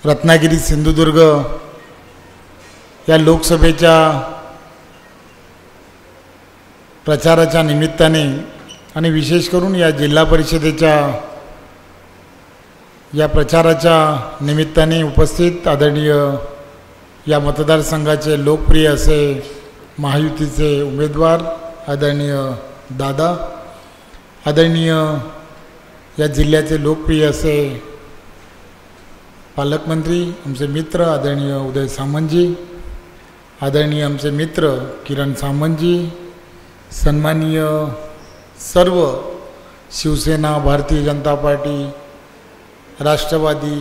रत्नागिरी सिंधुदुर्ग या लोकसभेच्या प्रचाराच्या निमित्ताने आणि विशेष करून या जिल्हा परिषदेच्या या प्रचाराच्या निमित्ताने उपस्थित आदरणीय या मतदारसंघाचे लोकप्रिय असे महायुतीचे उमेदवार आदरणीय दादा, आदरणीय या जिल्ह्याचे लोकप्रिय असे पालकमंत्री आमचे मित्र आदरणीय उदय सामंतजी, आदरणीय आमचे मित्र किरण सामंतजी, सन्माननीय सर्व शिवसेना, भारतीय जनता पार्टी, राष्ट्रवादी,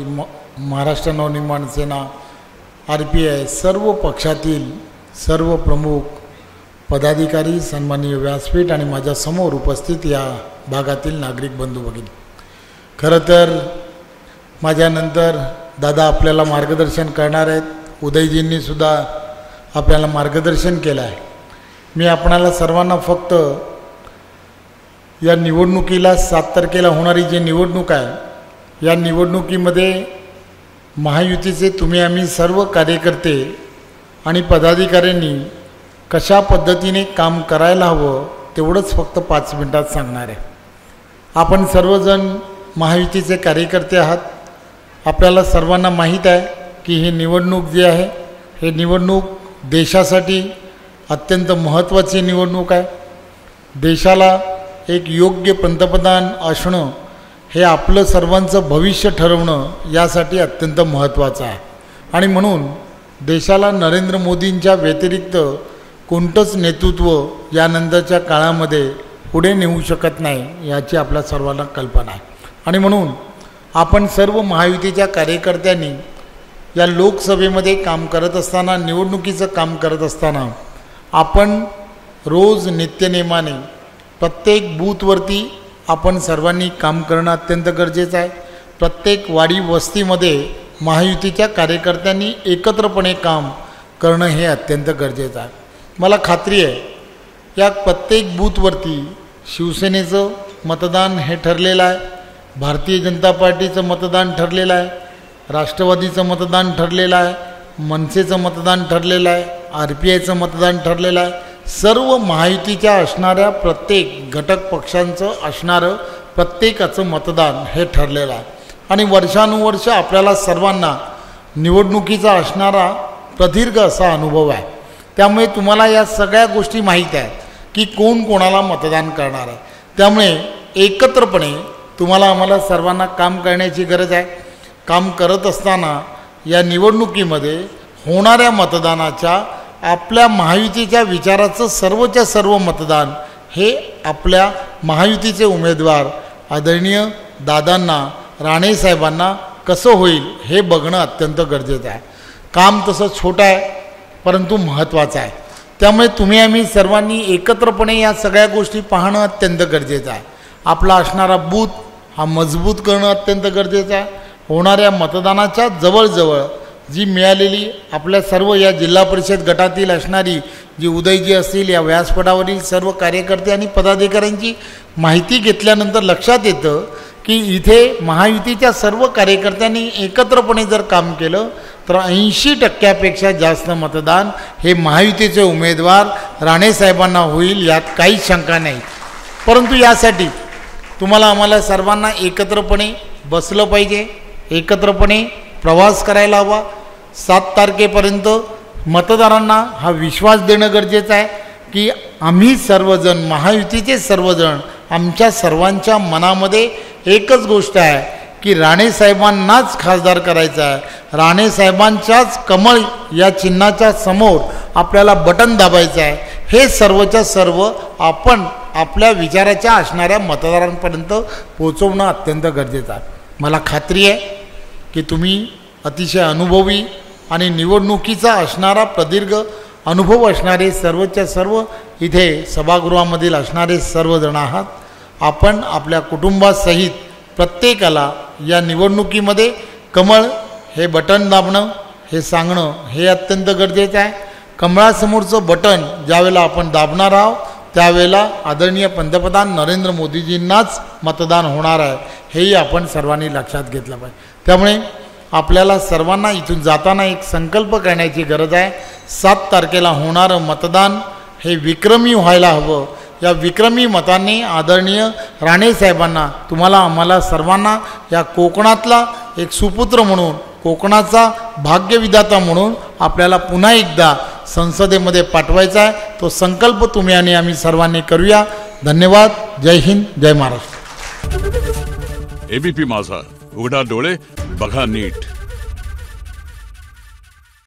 महाराष्ट्र नवनिर्माण सेना, RPI सर्व पक्षातील सर्व प्रमुख पदाधिकारी, सन्माननीय व्यासपीठ आणि माझ्यासमोर उपस्थित या भागातील नागरिक बंधू भगिनी, खरं तर माझ्यानंतर दादा आपल्याला मार्गदर्शन करणार आहेत. उदयजींनी सुद्धा आपल्याला मार्गदर्शन केलं आहे. मी आपणाला सर्वांना फक्त या निवडणुकीला 7 तारखेला होणारी जी निवडणूक आहे या निवडणुकीमध्ये महायुतीचे तुम्ही आम्ही सर्व कार्यकर्ते आणि पदाधिकाऱ्यांनी कशा पद्धतीने काम करायला हवं तेवढंच फक्त 5 मिनिटात सांगणार आहे. आपण सर्वजण महायुतीचे कार्यकर्ते आहात. आपल्याला सर्वांना माहीत आहे की ही निवडणूक जी आहे हे निवडणूक देशासाठी अत्यंत महत्त्वाची निवडणूक आहे. देशाला एक योग्य पंतप्रधान असणं हे आपलं सर्वांचं भविष्य ठरवणं यासाठी अत्यंत महत्त्वाचं आहे. आणि म्हणून देशाला नरेंद्र मोदींच्या व्यतिरिक्त कोणतंच नेतृत्व यानंतरच्या काळामध्ये पुढे नेऊ शकत नाही याची आपल्या सर्वांना कल्पना आहे. आणि म्हणून आपण सर्व महायुतीच्या कार्यकर्त्यांनी या लोकसभेमध्ये काम करत असताना, निवडणुकीचं काम करत असताना आपण रोज नित्यनेमाने प्रत्येक बूथवरती आपण सर्वांनी काम करणं अत्यंत गरजेचं आहे. प्रत्येक वाडी वस्तीमध्ये महायुतीच्या कार्यकर्त्यांनी एकत्रपणे काम करणं हे अत्यंत गरजेचं आहे. मला खात्री आहे या प्रत्येक बूथवरती शिवसेनेचं मतदान हे ठरलेलं आहे, भारतीय जनता पार्टीचं मतदान ठरलेलं आहे, राष्ट्रवादीचं मतदान ठरलेलं आहे, मनसेचं मतदान ठरलेलं आहे, RPIचं मतदान ठरलेलं आहे. सर्व महायुतीच्या असणाऱ्या प्रत्येक घटक पक्षांचं असणारं प्रत्येकाचं मतदान हे ठरलेलं आहे. आणि वर्षानुवर्ष आपल्याला सर्वांना निवडणुकीचा असणारा प्रदीर्घ असा अनुभव आहे. त्यामुळे तुम्हाला या सगळ्या गोष्टी माहीत आहेत की कोण कोणाला मतदान करणार आहे. त्यामुळे एकत्रपणे तुम्हाला आम्हाला सर्वांना काम करण्याची गरज आहे. काम करत असताना या निवडणुकीमध्ये होणाऱ्या मतदानाच्या आपल्या महायुतीच्या विचाराचं सर्वच्या सर्व मतदान हे आपल्या महायुतीचे उमेदवार आदरणीय दादांना, राणेसाहेबांना कसं होईल हे बघणं अत्यंत गरजेचं आहे. काम तसं छोटं आहे परंतु महत्त्वाचं आहे. त्यामुळे तुम्ही आम्ही सर्वांनी एकत्रपणे या सगळ्या गोष्टी पाहणं अत्यंत गरजेचं आहे. आपला असणारा बूथ हा मजबूत करणं अत्यंत गरजेचं आहे. होणाऱ्या मतदानाच्या जवळजवळ जी मिळालेली आपल्या सर्व या जिल्हा परिषद गटातील असणारी जी उदयजी असतील या व्यासपीठावरील सर्व कार्यकर्ते आणि पदाधिकाऱ्यांची माहिती घेतल्यानंतर लक्षात येतं की इथे महायुतीच्या सर्व कार्यकर्त्यांनी एकत्रपणे जर काम केलं तर 80% जास्त मतदान हे महायुतीचे उमेदवार राणेसाहेबांना होईल यात काहीच शंका नाही. परंतु यासाठी तुम्हाला आम्हाला सर्वांना एकत्रपणे बसलं पाहिजे, एकत्रपणे प्रवास करायला हवा. 7 तारखेपर्यंत मतदारांना हा विश्वास देणं गरजेचं आहे की आम्ही सर्वजण महायुतीचे सर्वजण आमच्या सर्वांच्या मनामध्ये एकच गोष्ट आहे की राणेसाहेबांनाच खासदार करायचं आहे. राणेसाहेबांच्याच कमळ या चिन्हाच्या समोर आपल्याला बटन दाबायचं आहे. हे सर्वच्या सर्व आपण आपल्या विचाराच्या असणाऱ्या मतदारांपर्यंत पोहोचवणं अत्यंत गरजेचं आहे. मला खात्री आहे की तुम्ही अतिशय अनुभवी आणि निवडणुकीचा असणारा प्रदीर्घ अनुभव असणारे सर्वच्या सर्व इथे सभागृहामधील असणारे सर्वजण आहात. आपण आपल्या कुटुंबासहित प्रत्येकाला या निवडणुकीमध्ये कमळ हे बटन दाबणं हे सांगणं हे अत्यंत गरजेचं आहे. कमळासमोरचं बटन ज्यावेळेला आपण दाबणार आहोत त्यावेळेला आदरणीय पंतप्रधान नरेंद्र मोदीजींनाच मतदान होणार आहे हेही आपण सर्वांनी लक्षात घेतलं पाहिजे. त्यामुळे आपल्याला सर्वांना इथून जाताना एक संकल्प करण्याची गरज आहे. 7 तारखेला होणारं मतदान हे विक्रमी व्हायला हवं. या विक्रमी मतांनी आदरणीय राणे साहेबांना, तुम्हाला, आम्हाला सर्वांना या कोकणातला एक सुपुत्र म्हणून, कोकणाचा भाग्यविधाता म्हणून आपल्याला पुन्हा एकदा संसदेमध्ये पाठवायचा आहे. तो संकल्प तुम्ही आणि आम्ही सर्वांनी करूया. धन्यवाद. जय हिंद, जय महाराष्ट्र. एबीपी माझा, उघडा डोळे बघा नीट.